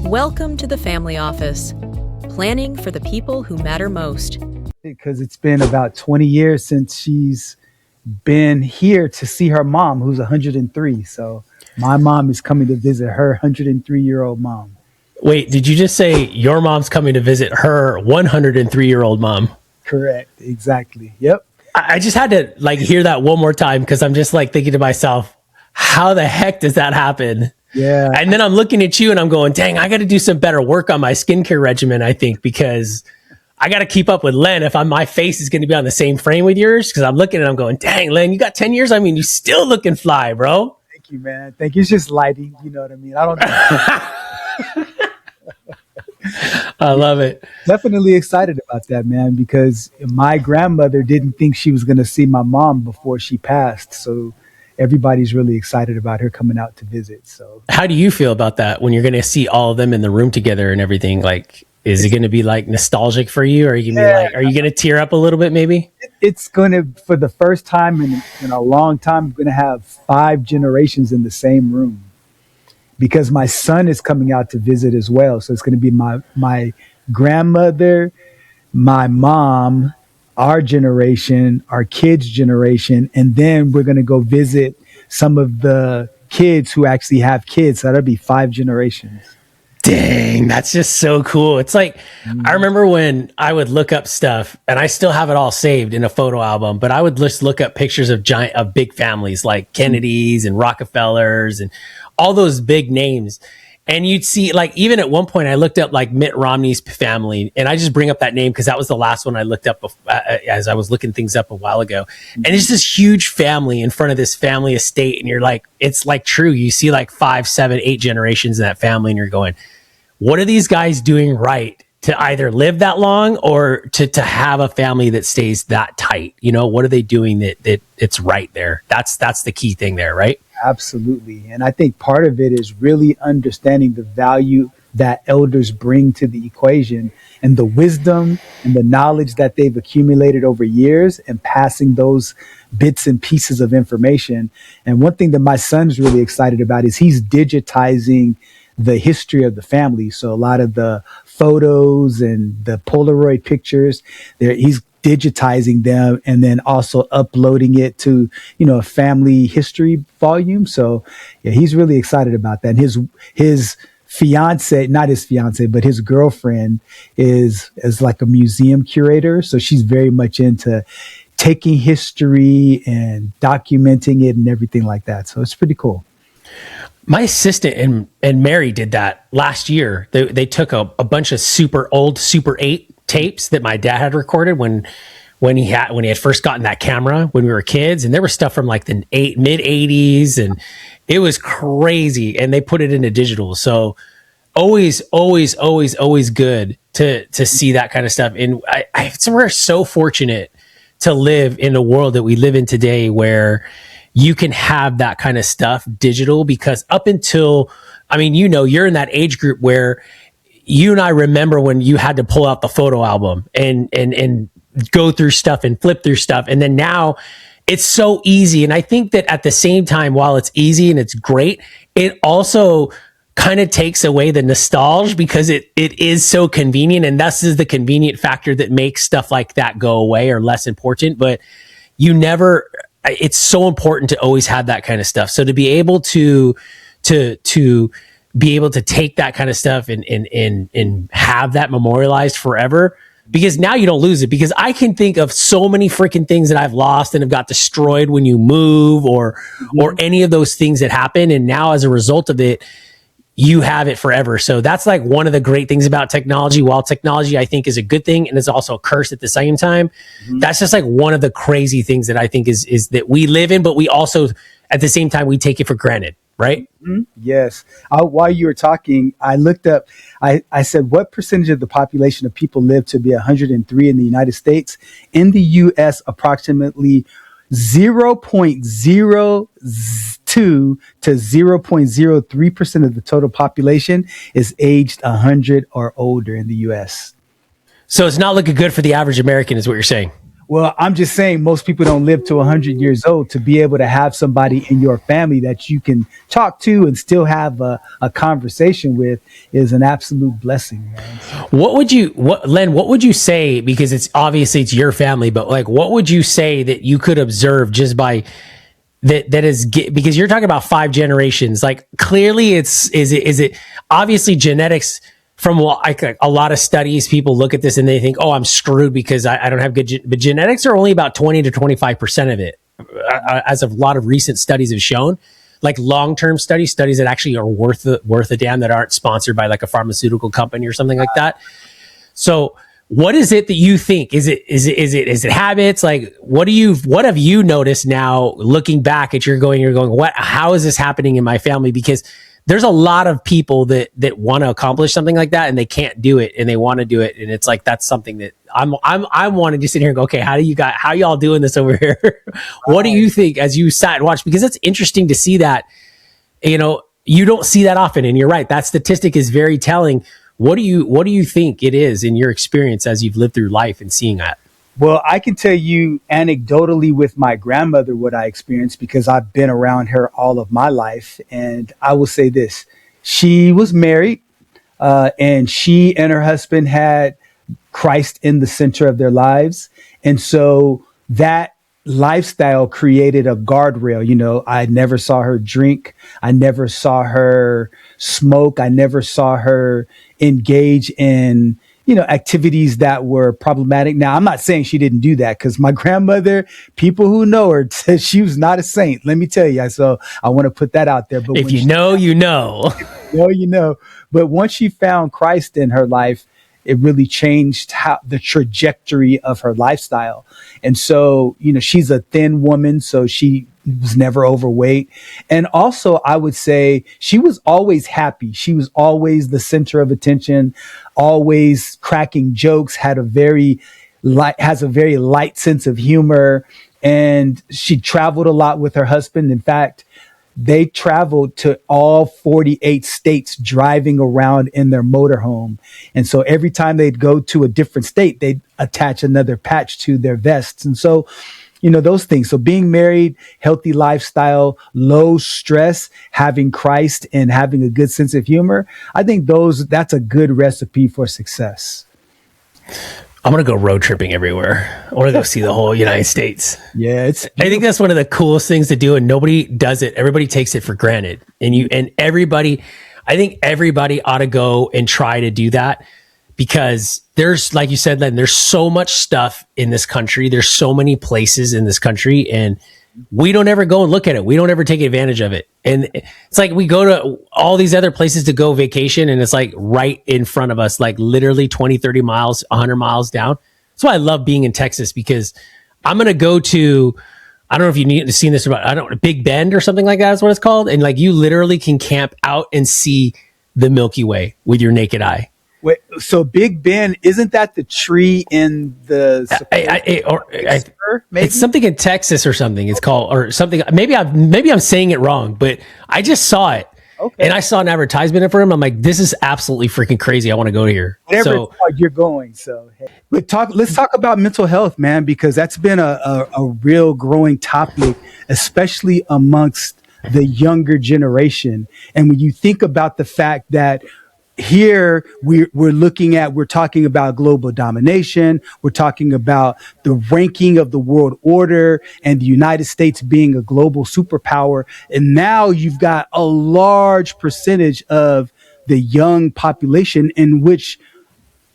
Welcome to the Family Office, planning for the people who matter most. Because it's been about 20 years since she's been here to see her mom, who's 103. So my mom is coming to visit her 103-year-old mom. Wait, did you just say your mom's coming to visit her 103-year-old mom? Correct. Exactly. Yep. I just had to hear that one more time because I'm just thinking to myself, how the heck does that happen? Yeah. And then I'm looking at you and I'm going, dang, I got to do some better work on my skincare regimen, I think, because I got to keep up with Len if my face is going to be on the same frame with yours. Because I'm looking and I'm going, dang, Len, you got 10 years. I mean, you still looking fly, bro. Thank you, man. Thank you. It's just lighting. You know what I mean? I don't I love it. Definitely excited about that, man, because my grandmother didn't think she was going to see my mom before she passed. So everybody's really excited about her coming out to visit. So how do you feel about that when you're going to see all of them in the room together and everything? Is it going to be nostalgic for you? Or are you going to are you going to tear up a little bit maybe? It's going to, for the first time in a long time, I'm going to have 5 generations in the same room because my son is coming out to visit as well. So it's going to be my grandmother, my mom, our generation, our kids' generation, and then we're going to go visit some of the kids who actually have kids. So that'll be 5 generations. Dang, that's just so cool. It's I remember when I would look up stuff, and I still have it all saved in a photo album, but I would just look up pictures of big families like Kennedys and Rockefellers and all those big names. And you'd see, even at one point, I looked up Mitt Romney's family, and I just bring up that name because that was the last one I looked up as I was looking things up a while ago. And it's this huge family in front of this family estate, and you're it's true. You see 5, 7, 8 generations in that family, and you're going, what are these guys doing right to either live that long or to have a family that stays that tight? What are they doing that it's right there? That's the key thing there, right? Absolutely. And I think part of it is really understanding the value that elders bring to the equation and the wisdom and the knowledge that they've accumulated over years and passing those bits and pieces of information. And one thing that my son's really excited about is he's digitizing the history of the family. So a lot of the photos and the Polaroid pictures, he's digitizing them and then also uploading it to, a family history volume. So yeah, he's really excited about that. And his fiance, not his fiance, but his girlfriend is a museum curator. So she's very much into taking history and documenting it and everything like that. So it's pretty cool. My assistant and Mary did that last year. They took a bunch of super old Super 8 tapes that my dad had recorded when he had first gotten that camera when we were kids, and there was stuff from the mid 80s, and it was crazy. And they put it into digital, so always good to see that kind of stuff. And we're so fortunate to live in the world that we live in today, where you can have that kind of stuff digital, because up until, you're in that age group where you and I remember when you had to pull out the photo album and go through stuff and flip through stuff. And then now it's so easy. And I think that at the same time, while it's easy and it's great, it also kind of takes away the nostalgia because it is so convenient. And this is the convenient factor that makes stuff like that go away or less important. But it's so important to always have that kind of stuff. So to be able to be able to take that kind of stuff and have that memorialized forever, because now you don't lose it. Because I can think of so many freaking things that I've lost and have got destroyed when you move or any of those things that happen. And now as a result of it, you have it forever. So that's one of the great things about technology. While technology, I think, is a good thing and is also a curse at the same time, that's just one of the crazy things that I think is that we live in, but we also, at the same time, we take it for granted, right? Mm-hmm. Yes. While you were talking, I looked up, I said, what percentage of the population of people live to be 103 in the United States? In the U.S., approximately 0.02 to 0.03% of the total population is aged 100 or older in the U.S. So it's not looking good for the average American, is what you're saying. Well, I'm just saying most people don't live to 100 years old. To be able to have somebody in your family that you can talk to and still have a conversation with is an absolute blessing, man. Len, what would you say, because it's obviously it's your family, but like, what would you say that you could observe just by that is, because you're talking about 5 generations, like clearly is it obviously genetics. From what a lot of studies, people look at this and they think, "Oh, I'm screwed because I don't have good." But genetics are only about 20 to 25% of it, as a lot of recent studies have shown. Like long-term studies that actually are worth a damn, that aren't sponsored by like a pharmaceutical company or something like that. So, what is it that you think? Is it habits? Like, what have you noticed now, looking back at you're going, how is this happening in my family? Because there's a lot of people that want to accomplish something like that and they can't do it, and they want to do it. And it's like, that's something that I'm wanting to sit here and go, okay, how y'all doing this over here? What do you think as you sat and watched? Because it's interesting to see that, you don't see that often. And you're right. That statistic is very telling. What do you think it is in your experience as you've lived through life and seeing that? Well, I can tell you anecdotally with my grandmother what I experienced, because I've been around her all of my life. And I will say this: she was married, and she and her husband had Christ in the center of their lives. And so that lifestyle created a guardrail. I never saw her drink. I never saw her smoke. I never saw her engage in activities that were problematic. Now, I'm not saying she didn't do that, because my grandmother, people who know her, said she was not a saint. Let me tell you. So I want to put that out there. But if you know, you know. But once she found Christ in her life, it really changed the trajectory of her lifestyle. And so, she's a thin woman, so she was never overweight. And also, I would say she was always happy. She was always the center of attention, always cracking jokes, has a very light sense of humor. And she traveled a lot with her husband. In fact, they traveled to all 48 states driving around in their motorhome. And so every time they'd go to a different state, they'd attach another patch to their vests. And so, those things. So being married, healthy lifestyle, low stress, having Christ, and having a good sense of humor, I think that's a good recipe for success. I'm going to go road tripping everywhere. I want to go see the whole United States. Yeah, I think that's one of the coolest things to do, and nobody does it. Everybody takes it for granted. I think everybody ought to go and try to do that, because there's, like you said, Len, there's so much stuff in this country. There's so many places in this country, and we don't ever go and look at it. We don't ever take advantage of it. And it's like we go to all these other places to go vacation, and it's like right in front of us, like literally 20, 30 miles, 100 miles down. That's why I love being in Texas, because I'm going to go to, I don't know if you've seen this about, I don't know, Big Bend or something like that is what it's called. And like, you literally can camp out and see the Milky Way with your naked eye. Wait, so Big Bend, isn't that the tree in the? It's something in Texas or something. It's called, or something. Maybe I'm saying it wrong, but I just saw it. Okay. And I saw an advertisement for him. I'm like, this is absolutely freaking crazy. I want to go here. Whatever you're going. So, hey. Let's talk about mental health, man, because that's been a real growing topic, especially amongst the younger generation. And when you think about the fact that here we're talking about global domination. We're talking about the ranking of the world order and the United States being a global superpower. And now you've got a large percentage of the young population in which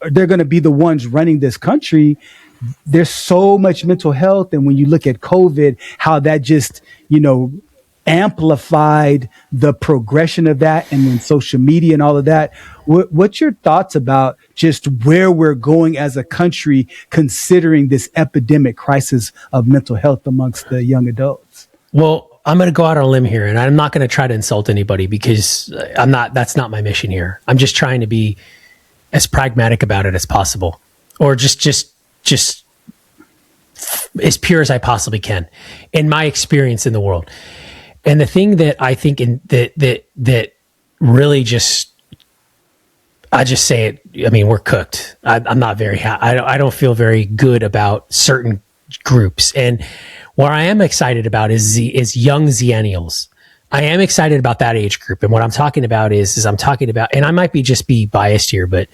they're going to be the ones running this country. There's so much mental health. And when you look at COVID, how that just, amplified the progression of that, and then social media and all of that. What's your thoughts about just where we're going as a country, considering this epidemic crisis of mental health amongst the young adults? Well, I'm going to go out on a limb here, and I'm not going to try to insult anybody, because that's not my mission here. I'm just trying to be as pragmatic about it as possible, or just as pure as I possibly can in my experience in the world. And the thing that I think that really I just say it. I mean, we're cooked. I'm not very happy. I don't feel very good about certain groups. And what I am excited about is young Xennials. I am excited about that age group. And what I'm talking about is I'm talking about, and I might be biased here, but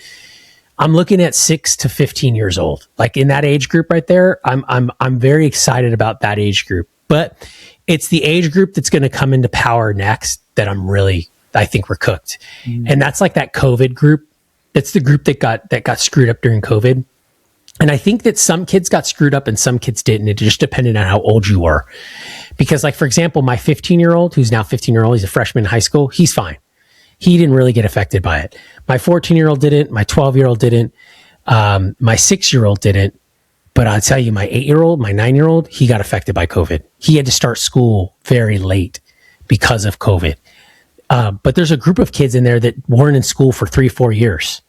I'm looking at 6 to 15 years old. Like in that age group right there, I'm very excited about that age group. But it's the age group that's going to come into power next that I think we're cooked. And that's like that COVID group. It's the group that got screwed up during COVID. And I think that some kids got screwed up and some kids didn't. It just depended on how old you were. Because like, for example, my 15-year-old, who's now 15-year-old, he's a freshman in high school. He's fine. He didn't really get affected by it. My 14-year-old didn't. My 12-year-old didn't. My 6-year-old didn't. But I'll tell you, my 8-year-old, my 9-year-old, he got affected by COVID. He had to start school very late because of COVID. But there's a group of kids in there that weren't in school for 3-4 years,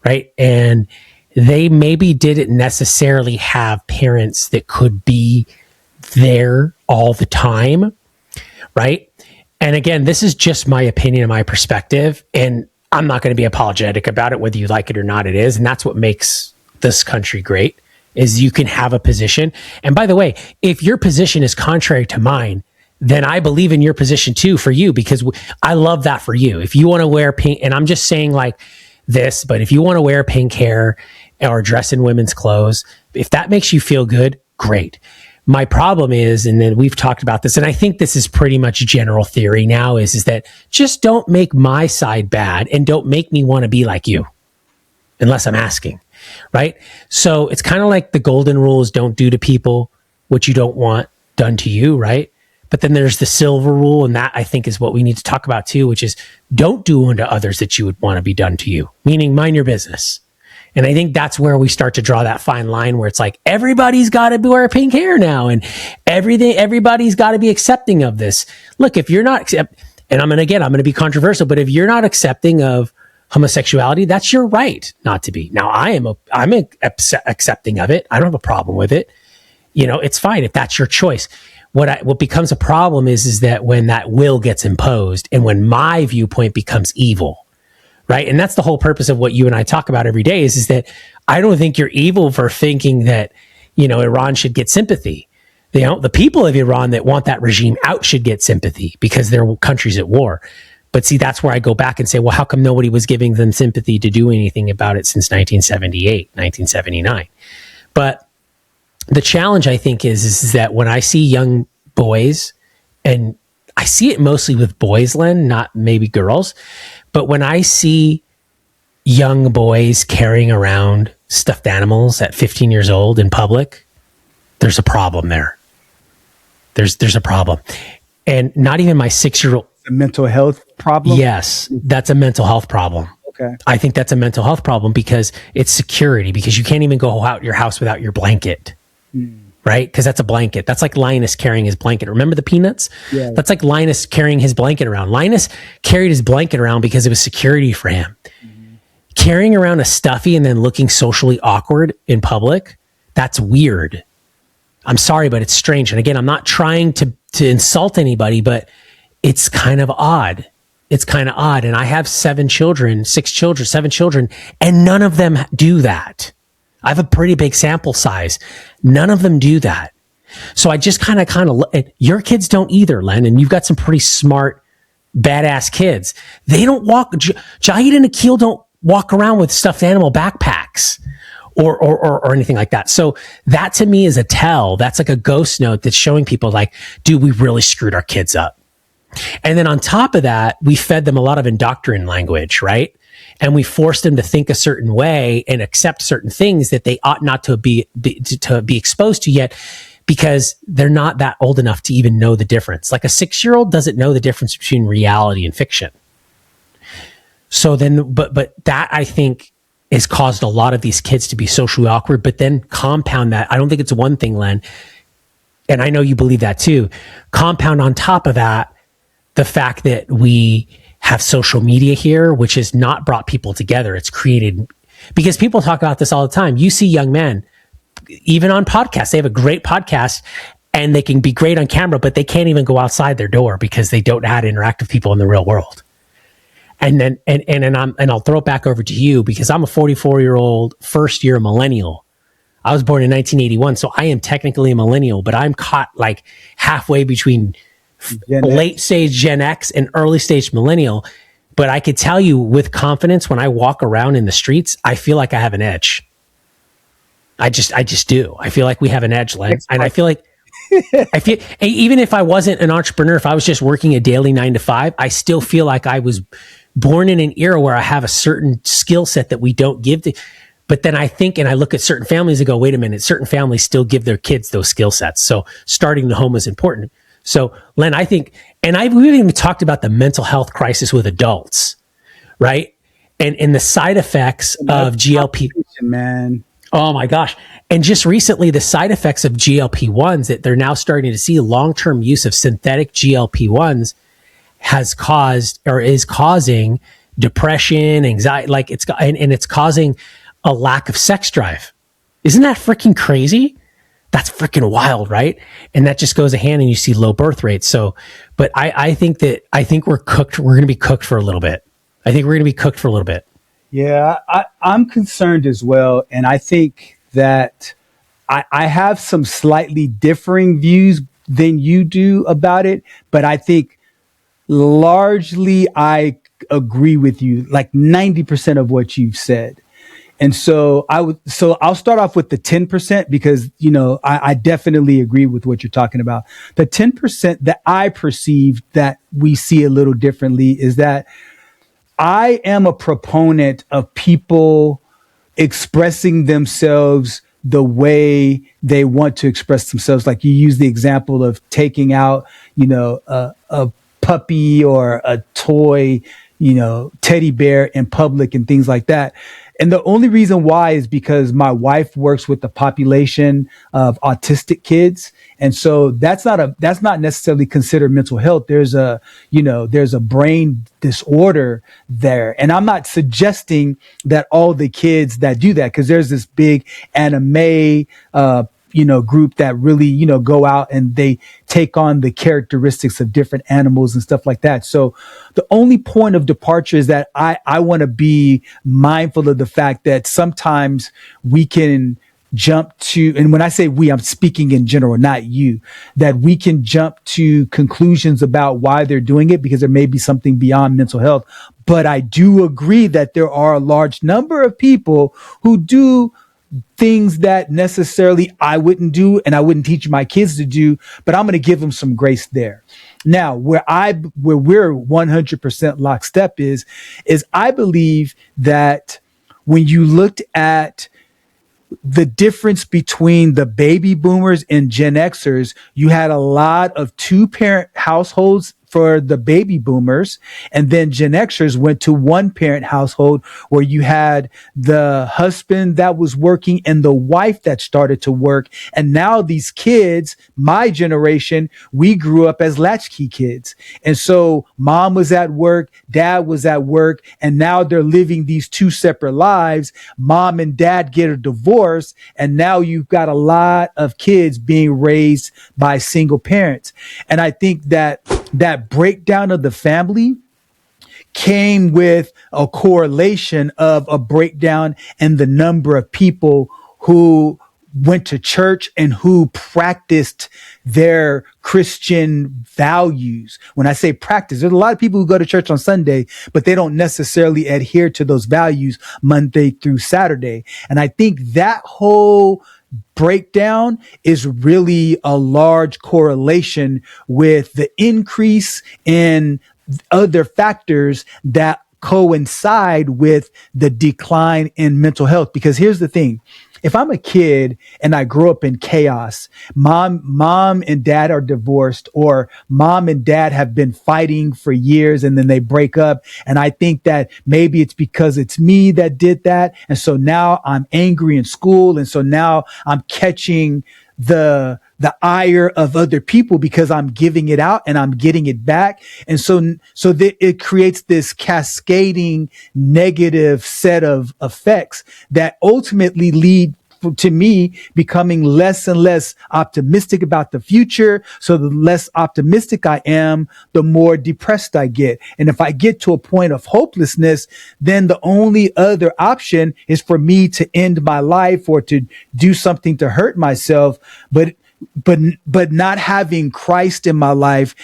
right? And they maybe didn't necessarily have parents that could be there all the time, right? And again, this is just my opinion and my perspective, and I'm not going to be apologetic about it, whether you like it or not, it is. And that's what makes this country great, is you can have a position. And by the way, if your position is contrary to mine, then I believe in your position too for you, because I love that for you. If you want to wear pink, and I'm just saying like this, but if you want to wear pink hair or dress in women's clothes, if that makes you feel good, great. My problem is, and then we've talked about this, and I think this is pretty much general theory now, is that just don't make my side bad and don't make me want to be like you unless I'm asking, right? So it's kind of like the golden rules: don't do to people what you don't want done to you, right? But then there's the silver rule, and that I think is what we need to talk about too, which is don't do unto others that you would want to be done to you, meaning mind your business. And I think that's where we start to draw that fine line where it's like, everybody's got to wear pink hair now and everybody's got to be accepting of this. Look, if you're not, and I'm going to be controversial, but if you're not accepting of homosexuality, that's your right not to be. Now I'm accepting of it. I don't have a problem with it. You know, it's fine if that's your choice. What becomes a problem is that when that will gets imposed and when my viewpoint becomes evil. Right. And that's the whole purpose of what you and I talk about every day is that I don't think you're evil for thinking that, you know, Iran should get sympathy. The people of Iran that want that regime out should get sympathy because their country's at war. But see, that's where I go back and say, well, how come nobody was giving them sympathy to do anything about it since 1978, 1979? But the challenge, I think, is that when I see young boys, and I see it mostly with boys, Len, not maybe girls, but when I see young boys carrying around stuffed animals at 15 years old in public, there's a problem there. There's a problem. And not even my 6-year-old. A mental health problem? Yes, that's a mental health problem. Okay. I think that's a mental health problem because it's security, because you can't even go out your house without your blanket. Right? Because that's a blanket. That's like Linus carrying his blanket. Remember the Peanuts? Yeah. That's like Linus carrying his blanket around. Linus carried his blanket around because it was security for him. Carrying around a stuffy and then looking socially awkward in public, that's weird. I'm sorry, but it's strange. And again, I'm not trying to insult anybody, but it's kind of odd. It's kind of odd. And I have 7 children, and none of them do that. I have a pretty big sample size. None of them do that. So I just kind of, your kids don't either, Len, and you've got some pretty smart, badass kids. They don't walk, Jahid and Akil don't walk around with stuffed animal backpacks or anything like that. So that to me is a tell. That's like a ghost note that's showing people like, dude, we really screwed our kids up. And then on top of that, we fed them a lot of indoctrination language, right? And we forced them to think a certain way and accept certain things that they ought not to be exposed to yet, because they're not that old enough to even know the difference. Like a 6-year-old doesn't know the difference between reality and fiction. So then, but that I think has caused a lot of these kids to be socially awkward. But then compound that, I don't think it's one thing, Len, and I know you believe that too. Compound on top of that the fact that we have social media here, which has not brought people together. It's created, because people talk about this all the time. You see young men, even on podcasts, they have a great podcast and they can be great on camera, but they can't even go outside their door because they don't know how to interact with people in the real world. And then, and I'll throw it back over to you, because I'm a 44-year-old first year millennial. I was born in 1981, so I am technically a millennial, but I'm caught like halfway between late stage Gen X and early stage millennial. But I could tell you with confidence, when I walk around in the streets, I feel like I have an edge. I just do. I feel like we have an edge, Len. And I feel like even if I wasn't an entrepreneur, if I was just working a daily 9 to 5, I still feel like I was born in an era where I have a certain skill set that we don't give to. But then I think, and I look at certain families and go, wait a minute, certain families still give their kids those skill sets. So starting the home is important. So Len, I think, and we've even talked about the mental health crisis with adults, right? And the side effects of GLP. Man. Oh my gosh. And just recently, the side effects of GLP-1s that they're now starting to see, long-term use of synthetic GLP-1s has caused or is causing depression, anxiety, like it's causing a lack of sex drive. Isn't that freaking crazy? That's freaking wild, right? And that just goes hand, and you see low birth rates. So, but I think we're cooked. We're going to be cooked for a little bit. Yeah, I'm concerned as well. And I think that I have some slightly differing views than you do about it. But I think largely I agree with you, like 90% of what you've said. And so I'll start off with the 10% because, I definitely agree with what you're talking about. The 10% that I perceive that we see a little differently is that I am a proponent of people expressing themselves the way they want to express themselves. Like you use the example of taking out, a puppy or a toy, teddy bear in public and things like that. And the only reason why is because my wife works with the population of autistic kids. And so that's not necessarily considered mental health. There's a brain disorder there. And I'm not suggesting that all the kids that do that, because there's this big anime, group that really, go out and they take on the characteristics of different animals and stuff like that. So the only point of departure is that I want to be mindful of the fact that sometimes we can jump to, and when I say we, I'm speaking in general, not you, that we can jump to conclusions about why they're doing it because there may be something beyond mental health. But I do agree that there are a large number of people who do things that necessarily I wouldn't do and I wouldn't teach my kids to do, but I'm going to give them some grace there. Now, where we're 100% lockstep is I believe that when you looked at the difference between the baby boomers and Gen Xers, you had a lot of 2-parent households for the baby boomers. And then Gen Xers went to 1-parent household where you had the husband that was working and the wife that started to work. And now these kids, my generation, we grew up as latchkey kids. And so mom was at work, dad was at work, and now they're living these 2 separate lives. Mom and dad get a divorce, and now you've got a lot of kids being raised by single parents. And I think that breakdown of the family came with a correlation of a breakdown in the number of people who went to church and who practiced their Christian values. When I say practice, there's a lot of people who go to church on Sunday, but they don't necessarily adhere to those values Monday through Saturday. And I think that whole breakdown is really a large correlation with the increase in other factors that coincide with the decline in mental health. Because here's the thing. If I'm a kid and I grow up in chaos, mom and dad are divorced, or mom and dad have been fighting for years and then they break up. And I think that maybe it's because it's me that did that. And so now I'm angry in school. And so now I'm catching the ire of other people because I'm giving it out and I'm getting it back. And so it creates this cascading negative set of effects that ultimately lead to me, becoming less and less optimistic about the future. So the less optimistic I am, the more depressed I get. And if I get to a point of hopelessness, then the only other option is for me to end my life or to do something to hurt myself. But not having Christ in my life,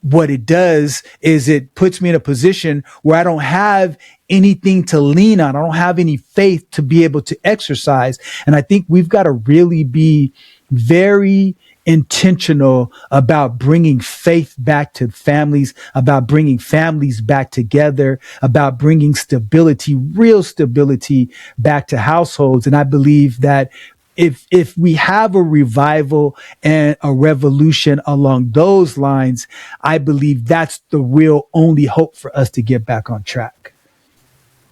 what it does is it puts me in a position where I don't have anything to lean on. I don't have any faith to be able to exercise. And I think we've got to really be very intentional about bringing faith back to families, about bringing families back together, about bringing stability, real stability back to households. And I believe that if we have a revival and a revolution along those lines, I believe that's the real only hope for us to get back on track.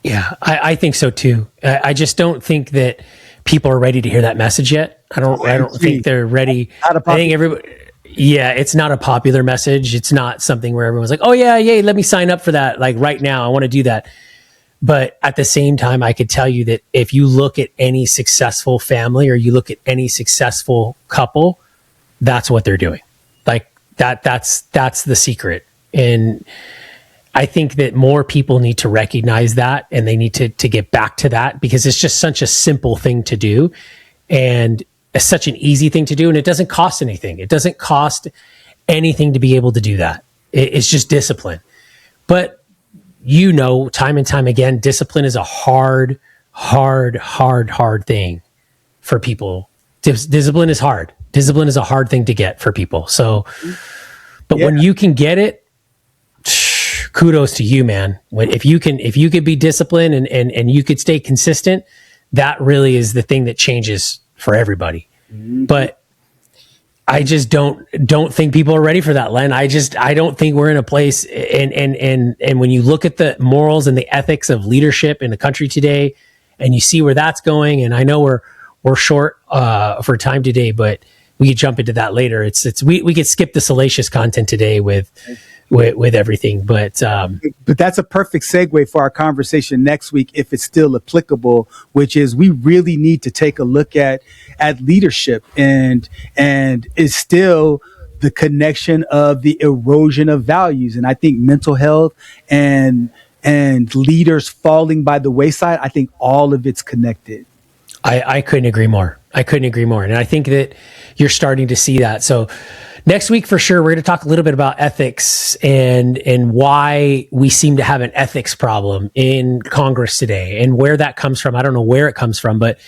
Yeah, I think so too. I just don't think that people are ready to hear that message yet. I don't think they're ready. I think everybody. Yeah, it's not a popular message. It's not something where everyone's like, "Oh yeah, yay, let me sign up for that." Like right now, I want to do that. But at the same time, I could tell you that if you look at any successful family or you look at any successful couple, that's what they're doing. Like that's the secret. And I think that more people need to recognize that, and they need to get back to that, because it's just such a simple thing to do, and it's such an easy thing to do, and it doesn't cost anything. It doesn't cost anything to be able to do that. It's just discipline. But time and time again, discipline is a hard thing for people. Discipline is hard. Discipline is a hard thing to get for people. So, but when you can get it, kudos to you, man. If you could be disciplined and you could stay consistent, that really is the thing that changes for everybody. Mm-hmm. But I just don't think people are ready for that, Len. I don't think we're in a place, and when you look at the morals and the ethics of leadership in the country today, and you see where that's going, and I know we're short for time today, but we could jump into that later. We could skip the salacious content today with everything, but that's a perfect segue for our conversation next week, if it's still applicable, which is we really need to take a look at leadership, and it's still the connection of the erosion of values. And I think mental health and leaders falling by the wayside, I think all of it's connected. I couldn't agree more. And I think that you're starting to see that. So next week, for sure, we're going to talk a little bit about ethics and why we seem to have an ethics problem in Congress today, and where that comes from. I don't know where it comes from, but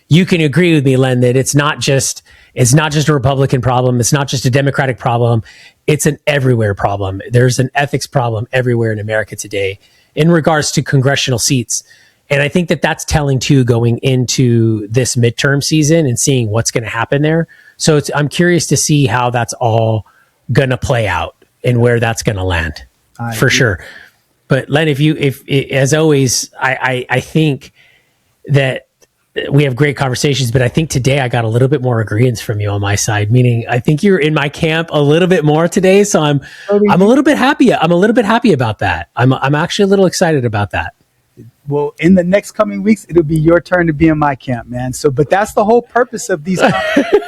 you can agree with me, Len, that it's not just a Republican problem. It's not just a Democratic problem. It's an everywhere problem. There's an ethics problem everywhere in America today in regards to congressional seats. And I think that that's telling too, going into this midterm season and seeing what's going to happen there. So I'm curious to see how that's all going to play out and where that's going to land, for sure. But Len, if as always, I think that we have great conversations, but I think today I got a little bit more agreeance from you on my side, meaning I think you're in my camp a little bit more today. So I'm a little bit happy. I'm a little bit happy about that. I'm actually a little excited about that. Well, in the next coming weeks, it'll be your turn to be in my camp, man. So, but that's the whole purpose of these conversations,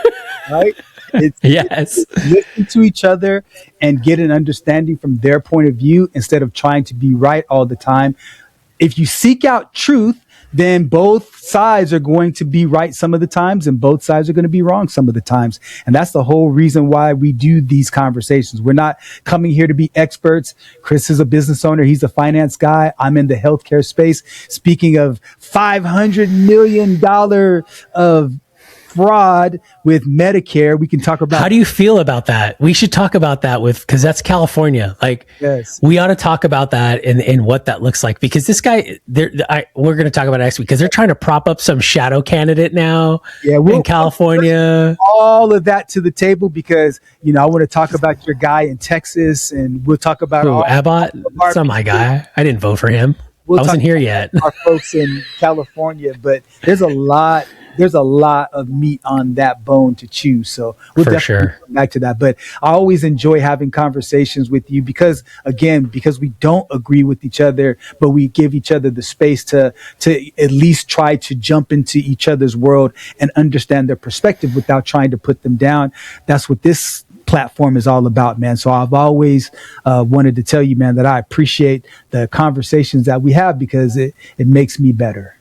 right? It's listen to each other and get an understanding from their point of view instead of trying to be right all the time. If you seek out truth, then both sides are going to be right some of the times, and both sides are going to be wrong some of the times. And that's the whole reason why we do these conversations. We're not coming here to be experts. Chris is a business owner. He's a finance guy. I'm in the healthcare space. Speaking of $500 million of fraud with Medicare, we can talk about. How do you feel about that? We should talk about that because that's California. Like, yes, we ought to talk about that and what that looks like, because this guy, we're going to talk about it next week, because they're trying to prop up some shadow candidate now in California. All of that to the table, because, I want to talk about your guy in Texas, and we'll talk about Abbott. That's not my guy. I didn't vote for him. I wasn't here yet. Our folks in California, but there's a lot there's a lot of meat on that bone to chew. So we'll For definitely sure. come back to that. But I always enjoy having conversations with you because we don't agree with each other, but we give each other the space to at least try to jump into each other's world and understand their perspective without trying to put them down. That's what this platform is all about, man. So I've always wanted to tell you, man, that I appreciate the conversations that we have because it makes me better.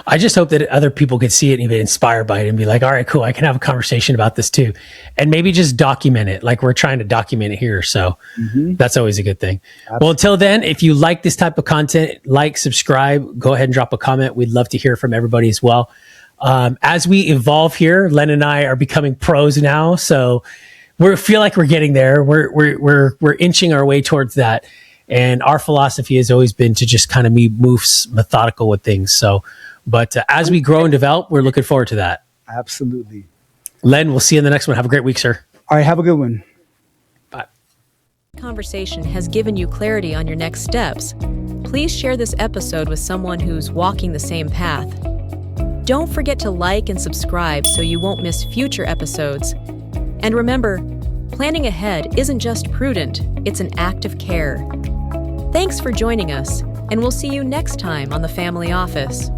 I just hope that other people could see it and be inspired by it and be like, all right, cool, I can have a conversation about this too. And maybe just document it like we're trying to document it here. So that's always a good thing. Absolutely. Well, until then, if you like this type of content, subscribe, go ahead and drop a comment. We'd love to hear from everybody as well. As we evolve here, Len and I are becoming pros now. So we feel like we're getting there. We're inching our way towards that. And our philosophy has always been to just kind of move methodical with things. So, but as we grow and develop, we're looking forward to that. Absolutely. Len, we'll see you in the next one. Have a great week, sir. All right. Have a good one. Bye. Conversation has given you clarity on your next steps. Please share this episode with someone who's walking the same path. Don't forget to like and subscribe so you won't miss future episodes. And remember, planning ahead isn't just prudent, it's an act of care. Thanks for joining us, and we'll see you next time on The Family Office.